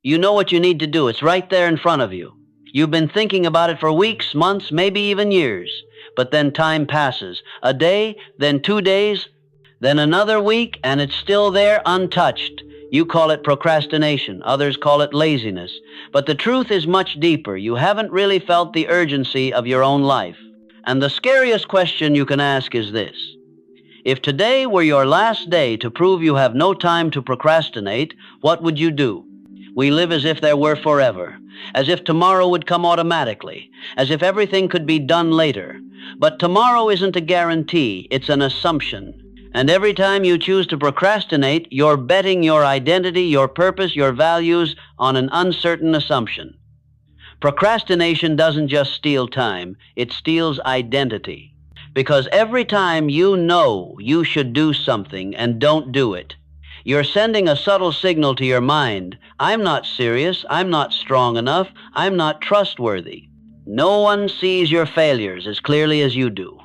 You know what you need to do. It's right there in front of you. You've been thinking about it for weeks, months, maybe even years. But then time passes. A day, then 2 days, then another week, and it's still there untouched. You call it procrastination. Others call it laziness. But the truth is much deeper. You haven't really felt the urgency of your own life. And the scariest question you can ask is this. If today were your last day to prove you have no time to procrastinate, what would you do? We live as if there were forever, as if tomorrow would come automatically, as if everything could be done later. But tomorrow isn't a guarantee, it's an assumption. And every time you choose to procrastinate, you're betting your identity, your purpose, your values on an uncertain assumption. Procrastination doesn't just steal time, it steals identity. Because every time you know you should do something and don't do it, you're sending a subtle signal to your mind, I'm not serious, I'm not strong enough, I'm not trustworthy. No one sees your failures as clearly as you do.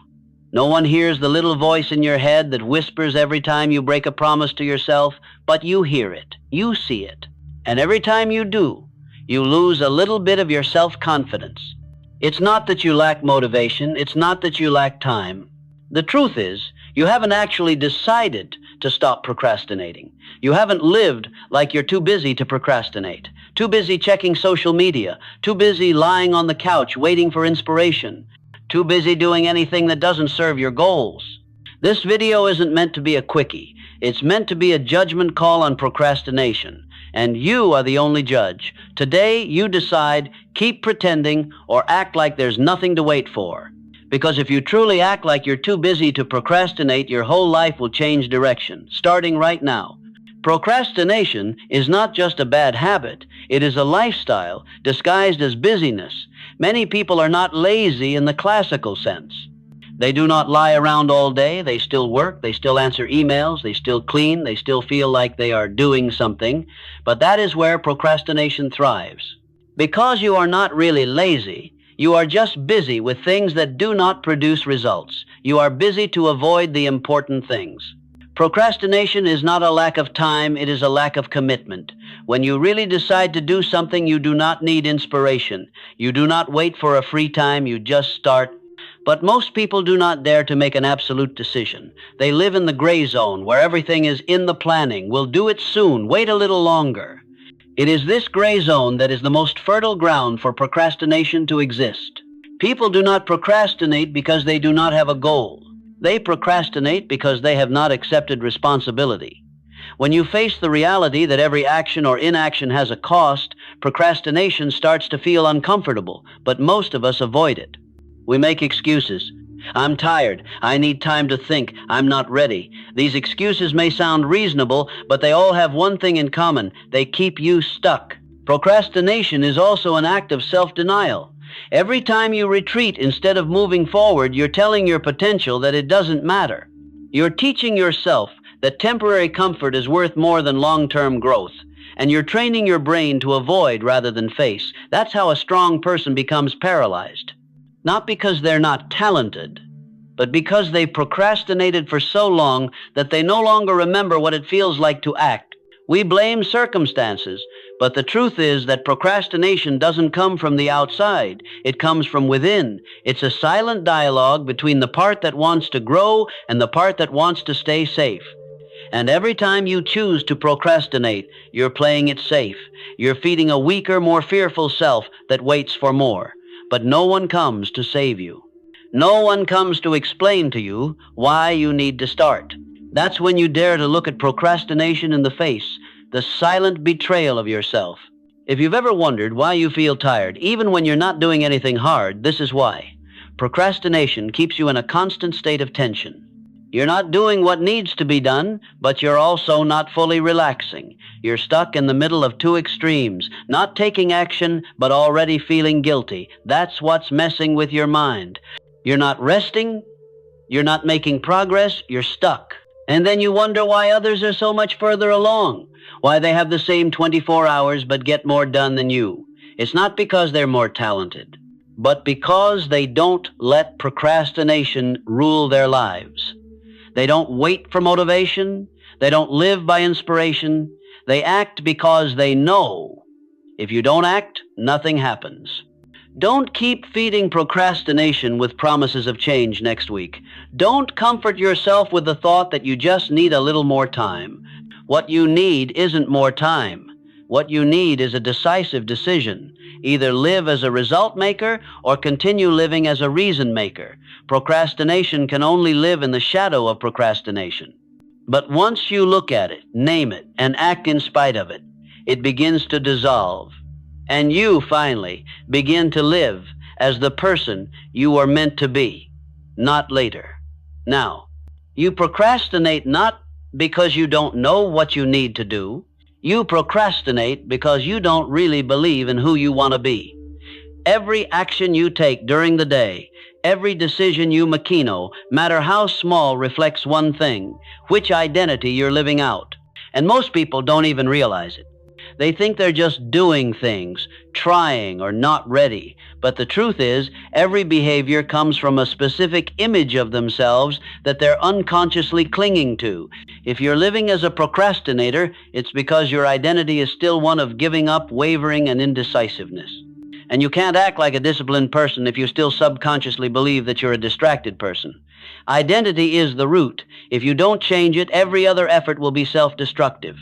No one hears the little voice in your head that whispers every time you break a promise to yourself, but you hear it, you see it. And every time you do, you lose a little bit of your self-confidence. It's not that you lack motivation, it's not that you lack time. The truth is, you haven't actually decided to stop procrastinating. You haven't lived like you're too busy to procrastinate, too busy checking social media, too busy lying on the couch waiting for inspiration, too busy doing anything that doesn't serve your goals. This video isn't meant to be a quickie. It's meant to be a judgment call on procrastination. And you are the only judge. Today, you decide, keep pretending, or act like there's nothing to wait for. Because if you truly act like you're too busy to procrastinate, your whole life will change direction, starting right now. Procrastination is not just a bad habit. It is a lifestyle disguised as busyness. Many people are not lazy in the classical sense. They do not lie around all day. They still work. They still answer emails. They still clean. They still feel like they are doing something. But that is where procrastination thrives. Because you are not really lazy, you are just busy with things that do not produce results. You are busy to avoid the important things. Procrastination is not a lack of time, it is a lack of commitment. When you really decide to do something, you do not need inspiration. You do not wait for a free time, you just start. But most people do not dare to make an absolute decision. They live in the gray zone where everything is in the planning. We'll do it soon, wait a little longer. It is this gray zone that is the most fertile ground for procrastination to exist. People do not procrastinate because they do not have a goal. They procrastinate because they have not accepted responsibility. When you face the reality that every action or inaction has a cost, procrastination starts to feel uncomfortable, but most of us avoid it. We make excuses. I'm tired. I need time to think. I'm not ready. These excuses may sound reasonable, but they all have one thing in common. They keep you stuck. Procrastination is also an act of self-denial. Every time you retreat instead of moving forward, you're telling your potential that it doesn't matter. You're teaching yourself that temporary comfort is worth more than long-term growth. And you're training your brain to avoid rather than face. That's how a strong person becomes paralyzed. Not because they're not talented, but because they procrastinated for so long that they no longer remember what it feels like to act. We blame circumstances, but the truth is that procrastination doesn't come from the outside. It comes from within. It's a silent dialogue between the part that wants to grow and the part that wants to stay safe. And every time you choose to procrastinate, you're playing it safe. You're feeding a weaker, more fearful self that waits for more. But no one comes to save you. No one comes to explain to you why you need to start. That's when you dare to look at procrastination in the face, the silent betrayal of yourself. If you've ever wondered why you feel tired, even when you're not doing anything hard, this is why. Procrastination keeps you in a constant state of tension. You're not doing what needs to be done, but you're also not fully relaxing. You're stuck in the middle of two extremes, not taking action, but already feeling guilty. That's what's messing with your mind. You're not resting, you're not making progress, you're stuck. And then you wonder why others are so much further along, why they have the same 24 hours but get more done than you. It's not because they're more talented, but because they don't let procrastination rule their lives. They don't wait for motivation. They don't live by inspiration. They act because they know If you don't act, nothing happens. Don't keep feeding procrastination with promises of change next week. Don't comfort yourself with the thought that you just need a little more time. What you need isn't more time. What you need is a decisive decision. Either live as a result maker or continue living as a reason maker. Procrastination can only live in the shadow of procrastination. But once you look at it, name it, and act in spite of it, it begins to dissolve. And you, finally, begin to live as the person you were meant to be, not later. Now, you procrastinate not because you don't know what you need to do. You procrastinate because you don't really believe in who you want to be. Every action you take during the day, every decision you maquino, matter how small, reflects one thing: which identity you're living out. And most people don't even realize it. They think they're just doing things, trying or not ready. But the truth is, every behavior comes from a specific image of themselves that they're unconsciously clinging to. If you're living as a procrastinator, it's because your identity is still one of giving up, wavering, and indecisiveness. And you can't act like a disciplined person if you still subconsciously believe that you're a distracted person. Identity is the root. If you don't change it, every other effort will be self-destructive.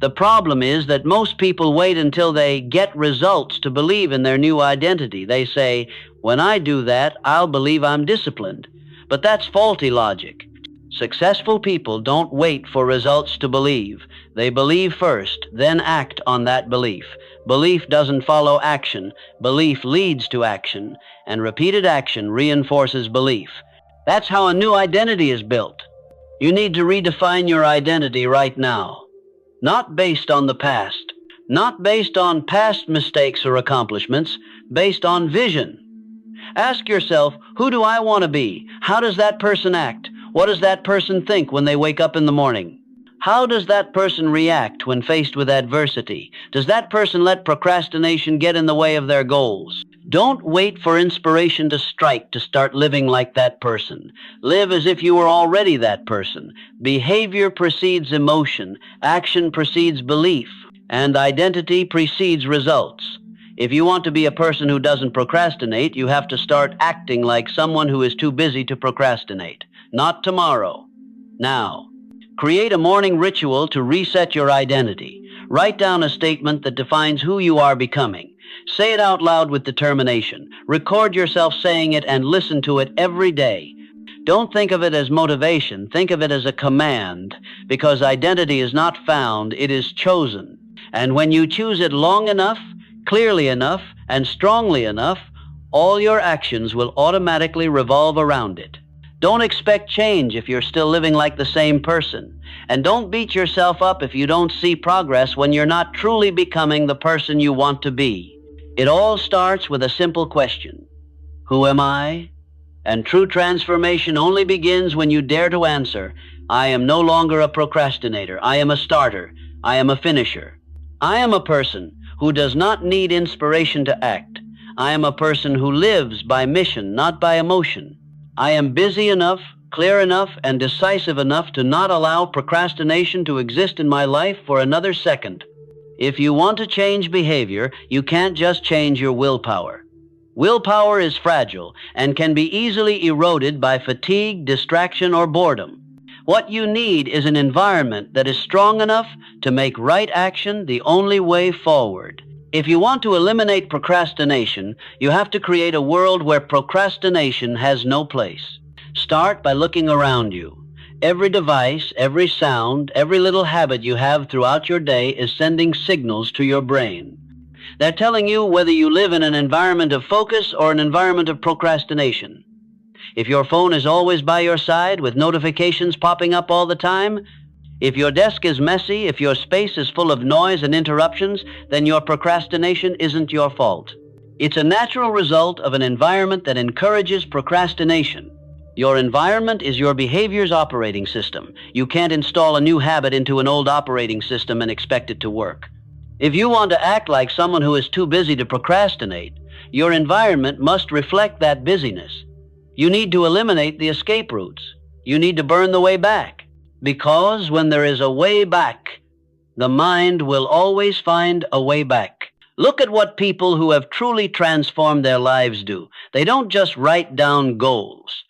The problem is that most people wait until they get results to believe in their new identity. They say, when I do that, I'll believe I'm disciplined. But that's faulty logic. Successful people don't wait for results to believe. They believe first, then act on that belief. Belief doesn't follow action. Belief leads to action, and repeated action reinforces belief. That's how a new identity is built. You need to redefine your identity right now. Not based on the past, not based on past mistakes or accomplishments, based on vision. Ask yourself, who do I want to be? How does that person act? What does that person think when they wake up in the morning? How does that person react when faced with adversity? Does that person let procrastination get in the way of their goals? Don't wait for inspiration to strike to start living like that person. Live as if you were already that person. Behavior precedes emotion, action precedes belief, and identity precedes results. If you want to be a person who doesn't procrastinate, you have to start acting like someone who is too busy to procrastinate. Not tomorrow. Now. Create a morning ritual to reset your identity. Write down a statement that defines who you are becoming. Say it out loud with determination. Record yourself saying it and listen to it every day. Don't think of it as motivation. Think of it as a command, because identity is not found, it is chosen. And when you choose it long enough, clearly enough, and strongly enough, all your actions will automatically revolve around it. Don't expect change if you're still living like the same person. And don't beat yourself up if you don't see progress when you're not truly becoming the person you want to be. It all starts with a simple question: who am I? And true transformation only begins when you dare to answer, I am no longer a procrastinator. I am a starter. I am a finisher. I am a person who does not need inspiration to act. I am a person who lives by mission, not by emotion. I am busy enough, clear enough, and decisive enough to not allow procrastination to exist in my life for another second. If you want to change behavior, you can't just change your willpower. Willpower is fragile and can be easily eroded by fatigue, distraction, or boredom. What you need is an environment that is strong enough to make right action the only way forward. If you want to eliminate procrastination, you have to create a world where procrastination has no place. Start by looking around you. Every device, every sound, every little habit you have throughout your day is sending signals to your brain. They're telling you whether you live in an environment of focus or an environment of procrastination. If your phone is always by your side with notifications popping up all the time, if your desk is messy, if your space is full of noise and interruptions, then your procrastination isn't your fault. It's a natural result of an environment that encourages procrastination. Your environment is your behavior's operating system. You can't install a new habit into an old operating system and expect it to work. If you want to act like someone who is too busy to procrastinate, your environment must reflect that busyness. You need to eliminate the escape routes. You need to burn the way back. Because when there is a way back, the mind will always find a way back. Look at what people who have truly transformed their lives do. They don't just write down goals.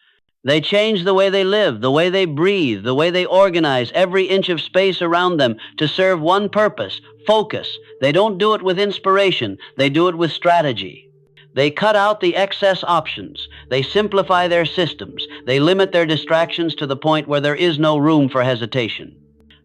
They change the way they live, the way they breathe, the way they organize every inch of space around them to serve one purpose, focus. They don't do it with inspiration. They do it with strategy. They cut out the excess options. They simplify their systems. They limit their distractions to the point where there is no room for hesitation.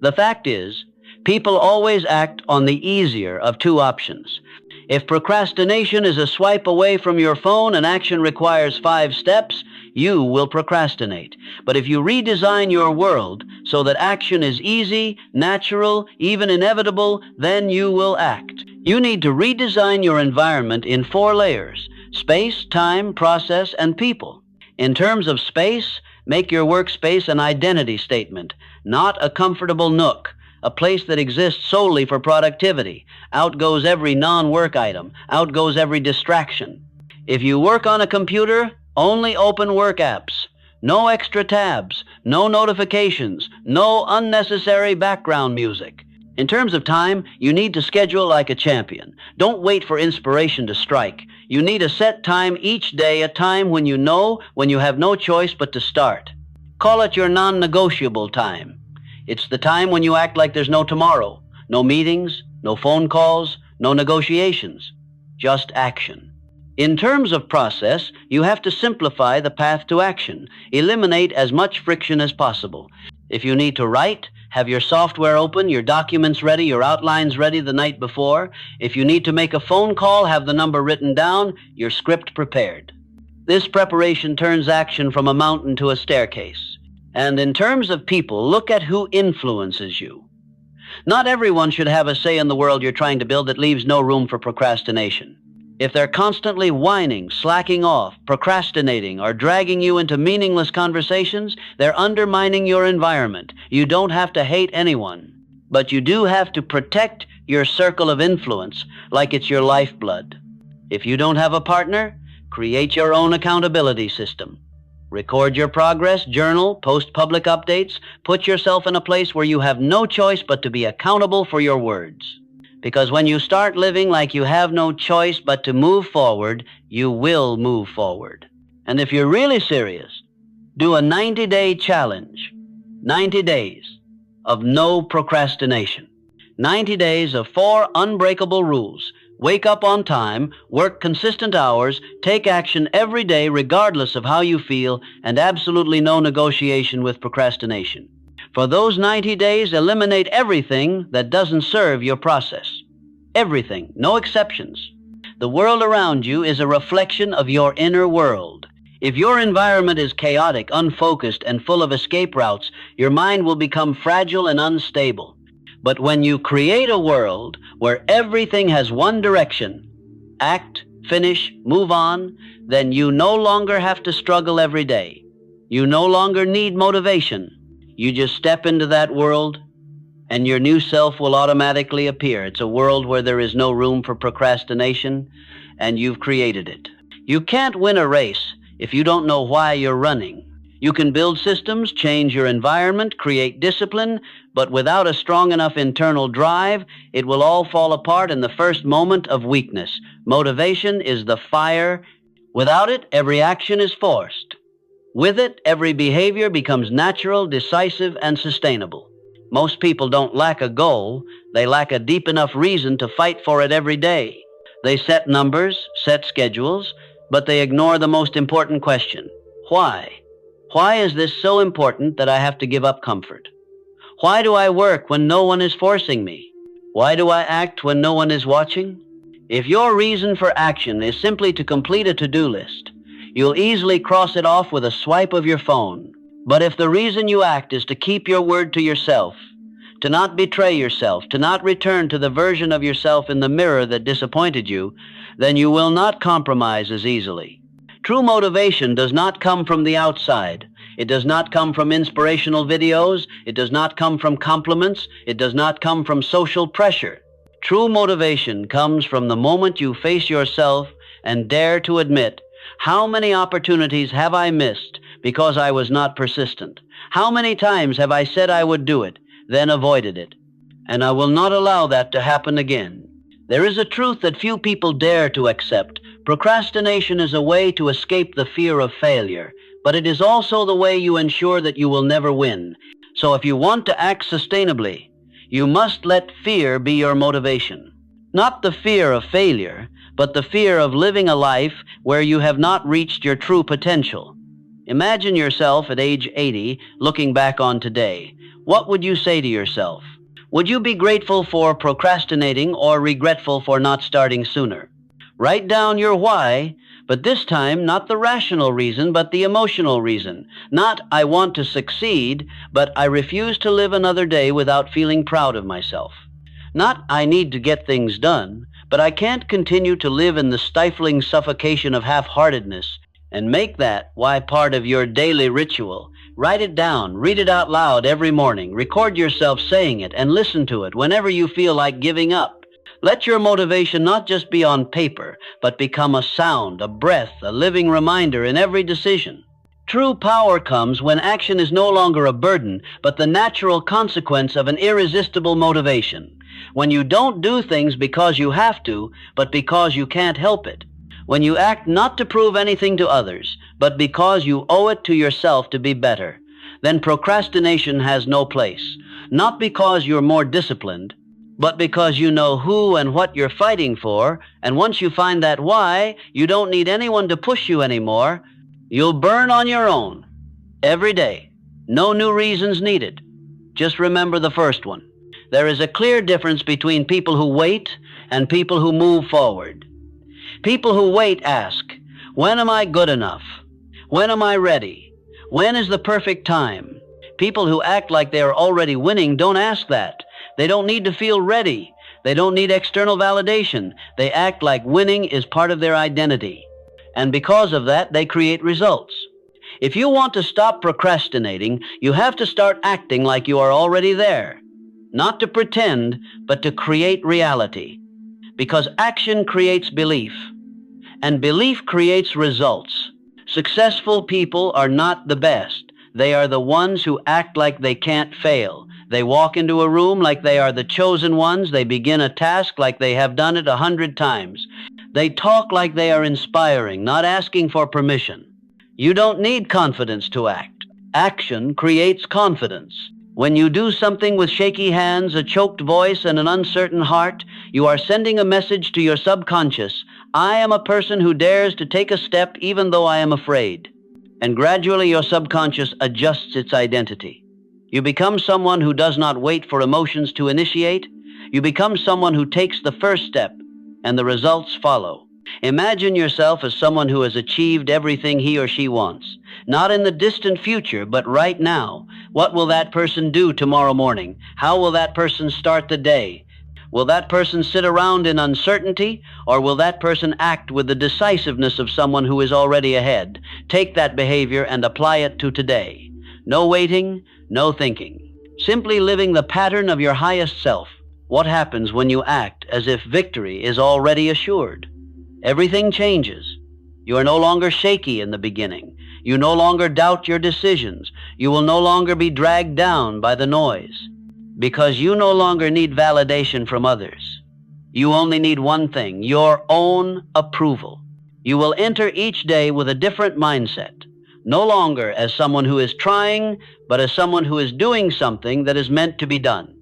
The fact is, people always act on the easier of two options. If procrastination is a swipe away from your phone and action requires 5 steps, you will procrastinate. But if you redesign your world so that action is easy, natural, even inevitable, then you will act. You need to redesign your environment in 4 layers: space, time, process, and people. In terms of space, make your workspace an identity statement, not a comfortable nook, a place that exists solely for productivity. Out goes every non-work item. Out goes every distraction. If you work on a computer, only open work apps. No extra tabs, no notifications, no unnecessary background music. In terms of time, you need to schedule like a champion. Don't wait for inspiration to strike. You need a set time each day, a time when you have no choice but to start. Call it your non-negotiable time. It's the time when you act like there's no tomorrow, no meetings, no phone calls, no negotiations, just action. In terms of process, you have to simplify the path to action. Eliminate as much friction as possible. If you need to write, have your software open, your documents ready, your outlines ready the night before. If you need to make a phone call, have the number written down, your script prepared. This preparation turns action from a mountain to a staircase. And in terms of people, look at who influences you. Not everyone should have a say in the world you're trying to build that leaves no room for procrastination. If they're constantly whining, slacking off, procrastinating, or dragging you into meaningless conversations, they're undermining your environment. You don't have to hate anyone, but you do have to protect your circle of influence like it's your lifeblood. If you don't have a partner, create your own accountability system. Record your progress, journal, post public updates, put yourself in a place where you have no choice but to be accountable for your words. Because when you start living like you have no choice but to move forward, you will move forward. And if you're really serious, do a 90-day challenge. 90 days of no procrastination. 90 days of 4 unbreakable rules. Wake up on time, work consistent hours, take action every day regardless of how you feel, and absolutely no negotiation with procrastination. For those 90 days, eliminate everything that doesn't serve your process. Everything, no exceptions. The world around you is a reflection of your inner world. If your environment is chaotic, unfocused, and full of escape routes, your mind will become fragile and unstable. But when you create a world where everything has one direction, act, finish, move on, then you no longer have to struggle every day. You no longer need motivation. You just step into that world, and your new self will automatically appear. It's a world where there is no room for procrastination, and you've created it. You can't win a race if you don't know why you're running. You can build systems, change your environment, create discipline, but without a strong enough internal drive, it will all fall apart in the first moment of weakness. Motivation is the fire. Without it, every action is forced. With it, every behavior becomes natural, decisive, and sustainable. Most people don't lack a goal. They lack a deep enough reason to fight for it every day. They set numbers, set schedules, but they ignore the most important question. Why? Why is this so important that I have to give up comfort? Why do I work when no one is forcing me? Why do I act when no one is watching? If your reason for action is simply to complete a to-do list, you'll easily cross it off with a swipe of your phone. But if the reason you act is to keep your word to yourself, to not betray yourself, to not return to the version of yourself in the mirror that disappointed you, then you will not compromise as easily. True motivation does not come from the outside. It does not come from inspirational videos. It does not come from compliments. It does not come from social pressure. True motivation comes from the moment you face yourself and dare to admit, how many opportunities have I missed because I was not persistent? How many times have I said I would do it, then avoided it? And I will not allow that to happen again. There is a truth that few people dare to accept. Procrastination is a way to escape the fear of failure, but it is also the way you ensure that you will never win. So if you want to act sustainably, you must let fear be your motivation. Not the fear of failure, but the fear of living a life where you have not reached your true potential. Imagine yourself at age 80 looking back on today. What would you say to yourself? Would you be grateful for procrastinating or regretful for not starting sooner? Write down your why, but this time not the rational reason, but the emotional reason. Not I want to succeed, but I refuse to live another day without feeling proud of myself. Not I need to get things done, but I can't continue to live in the stifling suffocation of half-heartedness. And make that why part of your daily ritual. Write it down, read it out loud every morning, record yourself saying it, and listen to it whenever you feel like giving up. Let your motivation not just be on paper, but become a sound, a breath, a living reminder in every decision. True power comes when action is no longer a burden, but the natural consequence of an irresistible motivation. When you don't do things because you have to, but because you can't help it. When you act not to prove anything to others, but because you owe it to yourself to be better, then procrastination has no place. Not because you're more disciplined, but because you know who and what you're fighting for, and once you find that why, you don't need anyone to push you anymore. You'll burn on your own, every day. No new reasons needed. Just remember the first one. There is a clear difference between people who wait and people who move forward. People who wait ask, when am I good enough? When am I ready? When is the perfect time? People who act like they are already winning don't ask that. They don't need to feel ready. They don't need external validation. They act like winning is part of their identity. And because of that, they create results. If you want to stop procrastinating, you have to start acting like you are already there. Not to pretend, but to create reality. Because action creates belief, and belief creates results. Successful people are not the best. They are the ones who act like they can't fail. They walk into a room like they are the chosen ones. They begin a task like they have done it 100 times. They talk like they are inspiring, not asking for permission. You don't need confidence to act. Action creates confidence. When you do something with shaky hands, a choked voice, and an uncertain heart, you are sending a message to your subconscious. I am a person who dares to take a step even though I am afraid. And gradually your subconscious adjusts its identity. You become someone who does not wait for emotions to initiate. You become someone who takes the first step, and the results follow. Imagine yourself as someone who has achieved everything he or she wants. Not in the distant future, but right now. What will that person do tomorrow morning? How will that person start the day? Will that person sit around in uncertainty, or will that person act with the decisiveness of someone who is already ahead? Take that behavior and apply it to today. No waiting, no thinking. Simply living the pattern of your highest self. What happens when you act as if victory is already assured? Everything changes. You are no longer shaky in the beginning. You no longer doubt your decisions. You will no longer be dragged down by the noise. Because you no longer need validation from others. You only need one thing, your own approval. You will enter each day with a different mindset. No longer as someone who is trying, but as someone who is doing something that is meant to be done.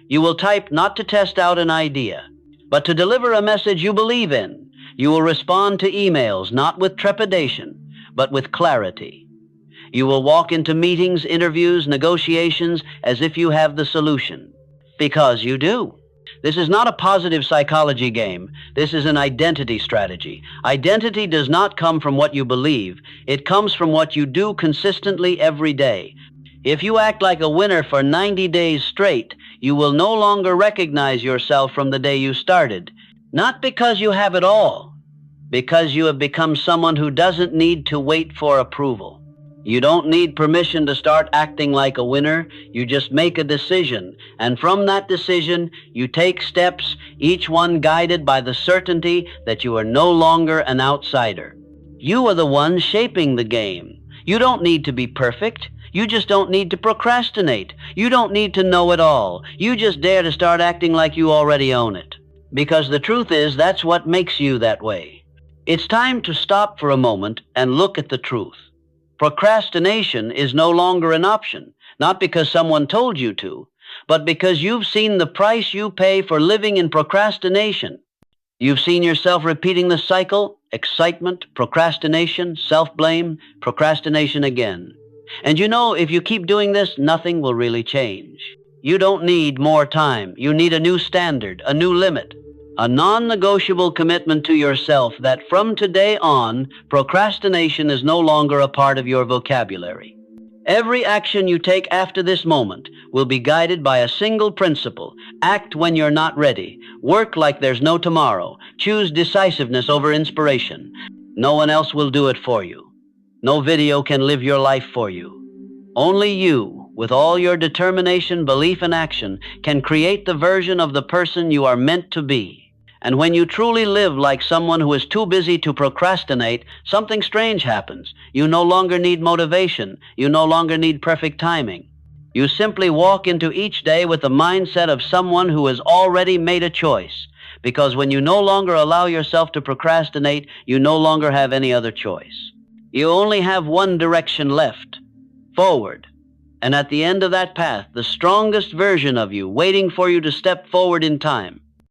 You will type not to test out an idea, but to deliver a message you believe in. You will respond to emails not with trepidation, but with clarity. You will walk into meetings, interviews, negotiations as if you have the solution. Because you do. This is not a positive psychology game. This is an identity strategy. Identity does not come from what you believe. It comes from what you do consistently every day. If you act like a winner for 90 days straight, you will no longer recognize yourself from the day you started. Not because you have it all, because you have become someone who doesn't need to wait for approval. You don't need permission to start acting like a winner. You just make a decision, and from that decision, you take steps, each one guided by the certainty that you are no longer an outsider. You are the one shaping the game. You don't need to be perfect. You just don't need to procrastinate. You don't need to know it all. You just dare to start acting like you already own it. Because the truth is, that's what makes you that way. It's time to stop for a moment and look at the truth. Procrastination is no longer an option, not because someone told you to, but because you've seen the price you pay for living in procrastination. You've seen yourself repeating the cycle: excitement, procrastination, self-blame, procrastination again. And you know, if you keep doing this, nothing will really change. You don't need more time. You need a new standard, a new limit, a non-negotiable commitment to yourself that from today on, procrastination is no longer a part of your vocabulary. Every action you take after this moment will be guided by a single principle: act when you're not ready, work like there's no tomorrow, choose decisiveness over inspiration. No one else will do it for you. No video can live your life for you. Only you, with all your determination, belief, and action, can create the version of the person you are meant to be. And when you truly live like someone who is too busy to procrastinate, something strange happens. You no longer need motivation. You no longer need perfect timing. You simply walk into each day with the mindset of someone who has already made a choice. Because when you no longer allow yourself to procrastinate, you no longer have any other choice. You only have one direction left: forward. And at the end of that path, the strongest version of you waiting for you to step forward in time.